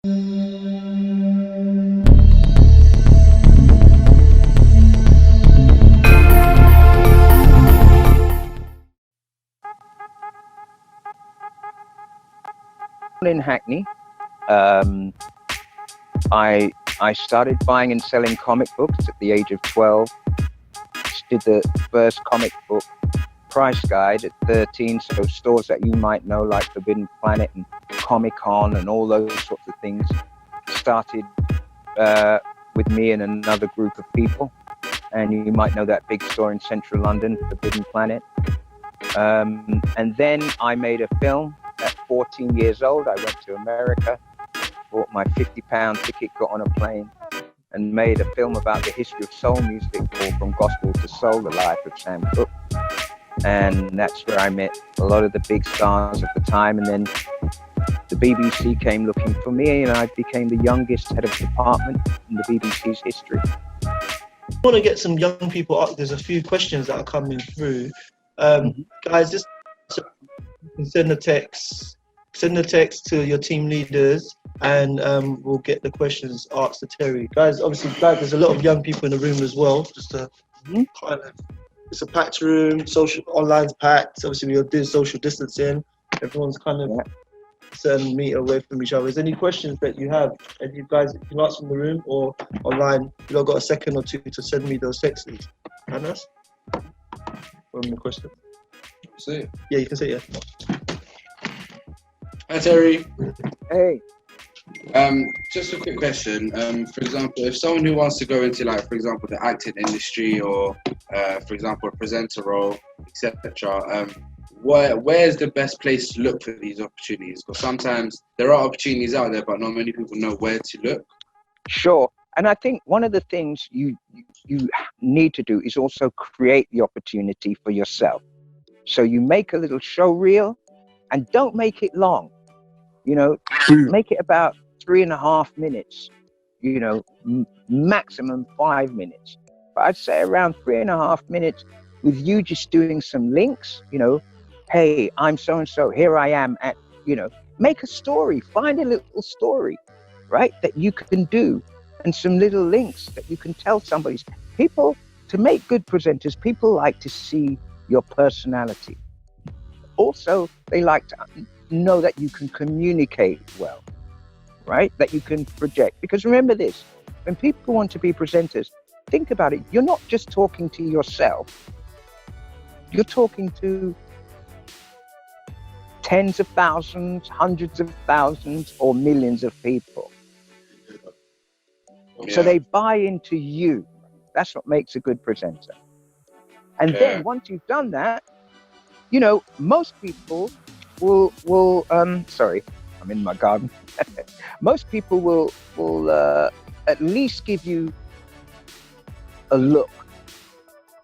In Hackney, I started buying and selling comic books at the age of 12. Did the first comic book price guide at 13, so stores that you might know like Forbidden Planet and Comic-Con and all those sorts of things started with me and another group of people. And you might know that big store in central London, Forbidden Planet. And then I made a film at 14 years old. I went to America, bought my £50 ticket, got on a plane, and made a film about the history of soul music, called From Gospel to Soul, the life of Sam Cooke. And that's where I met a lot of the big stars of the time. And then the BBC came looking for me, and I became the youngest head of department in the BBC's history. I want to get some young people up. There's a few questions that are coming through. Guys, just send the text to your team leaders, and we'll get the questions asked to Terry. Guys, obviously, there's a lot of young people in the room as well. Just to kind of, it's a packed room. Social online's packed. Obviously, we'll do social distancing. Everyone's kind of a certain meter away from each other. Is there any questions that you have? And you guys can ask in the room or online. You've got a second or two to send me those texts, please. Anas? One more question. Say it. Yeah, you can say it. Hi Terry. Hey. Just a quick question. For example, if someone who wants to go into, like, for example, the acting industry, or for example, a presenter role, etc., where's the best place to look for these opportunities? Because sometimes there are opportunities out there, but not many people know where to look. Sure. And I think one of the things you need to do is also create the opportunity for yourself. So you make a little show reel, and don't make it long. Make it about 3.5 minutes, maximum 5 minutes. But I'd say around 3.5 minutes, with you just doing some links, hey, I'm so-and-so, here I am at, make a story, find a little story, right, that you can do, and some little links that you can tell somebody. People, to make good presenters, people like to see your personality. Also, they like to know that you can communicate well, right? That you can project. Because remember this, when people want to be presenters, think about it. You're not just talking to yourself. You're talking to tens of thousands, hundreds of thousands, or millions of people. Yeah. So they buy into you. That's what makes a good presenter. And then once you've done that, most people will sorry, I'm in my garden. Most people will at least give you a look.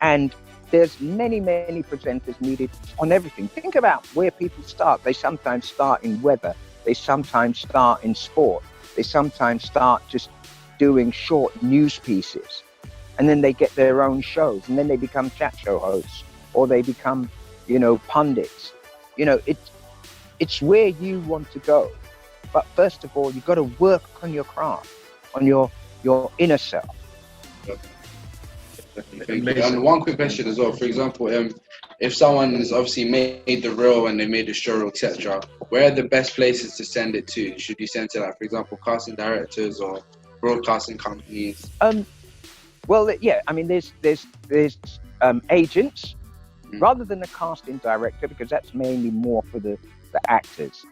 And there's many presenters needed on everything. Think about where people start. They sometimes start in weather. They sometimes start in sport. They sometimes start just doing short news pieces. And then they get their own shows, and then they become chat show hosts, or they become, pundits. It's where you want to go. But first of all, you've got to work on your craft, on your inner self. And one quick question as well. For example, if someone has obviously made the reel and they made the show, etc., where are the best places to send it to? Should you send it to, like, for example, casting directors or broadcasting companies? Well, yeah. I mean, there's agents, rather than a casting director, because that's mainly more for the actors.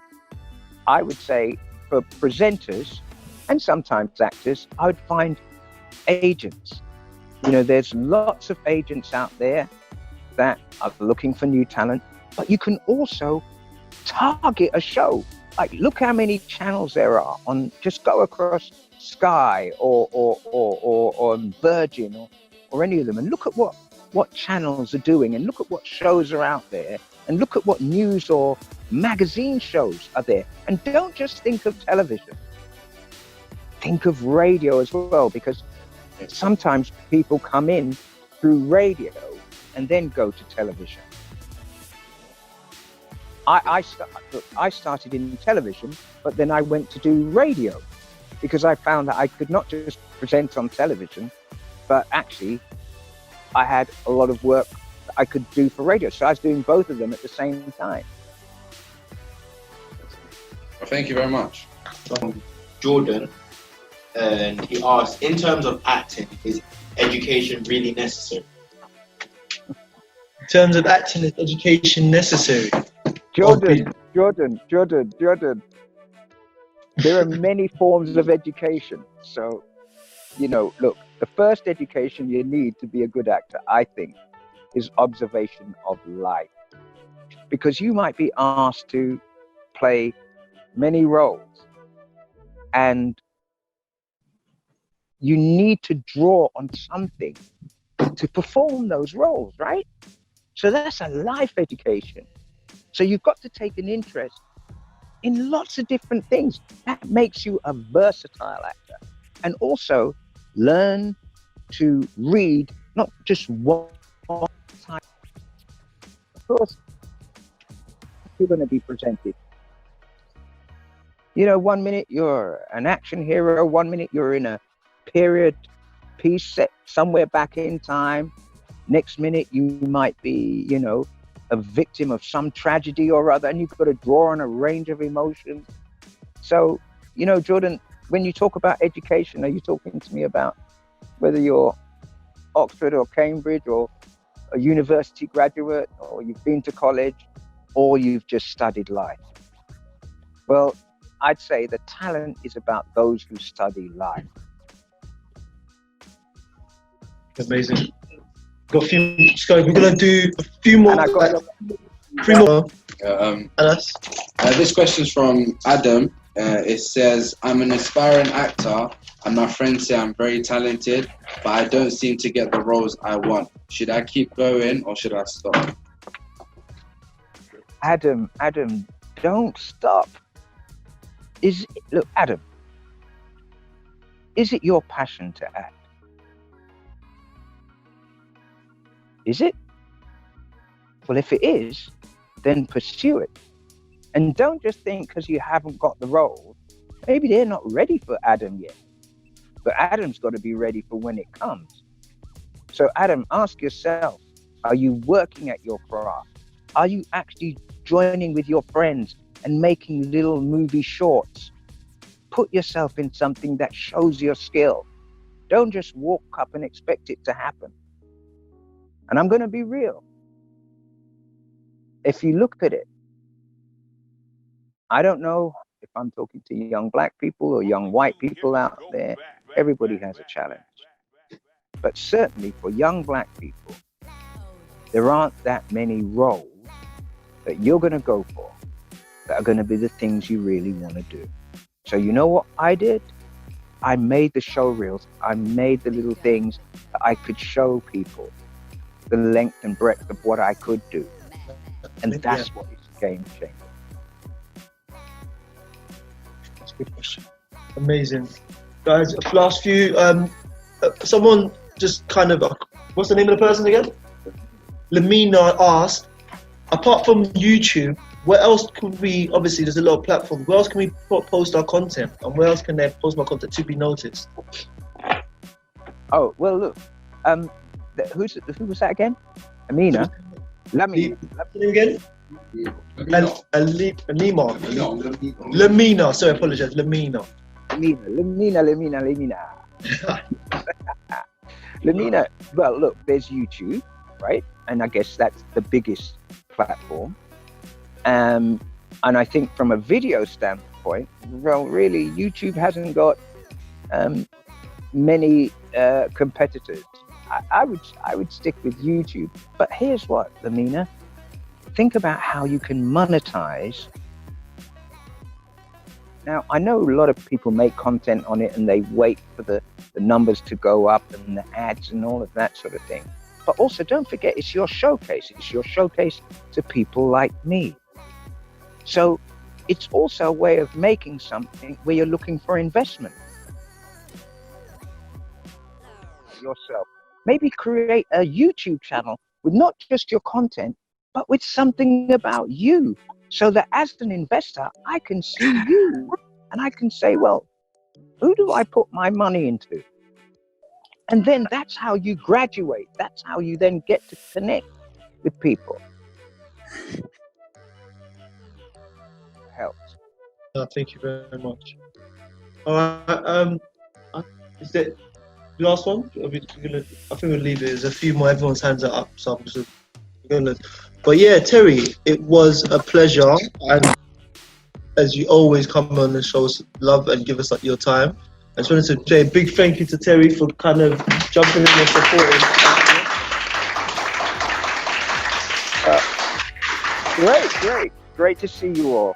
I would say for presenters and sometimes actors, I would find agents. There's lots of agents out there that are looking for new talent, but you can also target a show. Like, look how many channels there are on, just go across Sky or Virgin or any of them, and look at what channels are doing, and look at what shows are out there, and look at what news or magazine shows are there. And don't just think of television. Think of radio as well, because sometimes people come in through radio and then go to television. I started in television, but then I went to do radio. because I found that I could not just present on television, but actually I had a lot of work that I could do for radio. So I was doing both of them at the same time. Well, thank you very much. From Jordan, and he asked, in terms of acting, is education really necessary? In terms of acting, is education necessary? Jordan. There are many forms of education. So, you know, look, the first education you need to be a good actor, I think, is observation of life. Because you might be asked to play many roles, and you need to draw on something to perform those roles, right? So that's a life education. So you've got to take an interest in lots of different things. That makes you a versatile actor. And also learn to read not just one type. Of course, you're going to be presented. You know, 1 minute you're an action hero, 1 minute you're in a period piece set somewhere back in time. Next minute you might be, you know, a victim of some tragedy or other, and you've got to draw on a range of emotions. So, you know, Jordan, when you talk about education, are you talking to me about whether you're Oxford or Cambridge or a university graduate, or you've been to college, or you've just studied life? Well, I'd say the talent is about those who study life. Amazing. Got a few, Sky, we're going to do a few more. And I got three more. Anas? This question's from Adam. It says, I'm an aspiring actor and my friends say I'm very talented, but I don't seem to get the roles I want. Should I keep going or should I stop? Adam, don't stop. Look, Adam, is it your passion to act? Is it? Well, if it is, then pursue it. And don't just think because you haven't got the role, maybe they're not ready for Adam yet. But Adam's got to be ready for when it comes. So Adam, ask yourself, are you working at your craft? Are you actually joining with your friends and making little movie shorts? Put yourself in something that shows your skill. Don't just walk up and expect it to happen. And I'm going to be real. If you look at it, I don't know if I'm talking to young black people or young white people out there. Everybody has a challenge. But certainly for young black people, there aren't that many roles that you're going to go for that are going to be the things you really want to do. So you know what I did? I made the show reels. I made the little things that I could show people the length and breadth of what I could do. And that's what is game changer. That's a good question. Amazing. Guys, last few, someone just kind of, what's the name of the person again? Lamina asked, apart from YouTube, where else can we, obviously there's a lot of platforms, where else can we post our content? And where else can they post my content to be noticed? Oh, well, look, who was that again? Amina? Lamina. Again? Lamina, sorry, I apologize. Lamina. Lamina, well, look, there's YouTube, right? And I guess that's the biggest platform. And I think from a video standpoint, well, really, YouTube hasn't got many competitors. I would stick with YouTube. But here's what, Lamina, think about how you can monetize. Now, I know a lot of people make content on it and they wait for the numbers to go up and the ads and all of that sort of thing. But also don't forget, it's your showcase. It's your showcase to people like me. So it's also a way of making something where you're looking for investment. Yourself. Maybe create a YouTube channel with not just your content, but with something about you. So that as an investor, I can see you and I can say, well, Who do I put my money into? And then that's how you graduate. That's how you then get to connect with people. Helps. Thank you very much. All right. Is that the last one? I think we'll leave it. There's a few more. Everyone's hands are up, so I'm just gonna. But yeah, Terry, it was a pleasure, and as you always come on the show, love and give us your time. I just wanted to say a big thank you to Terry for kind of jumping in and supporting. Great to see you all.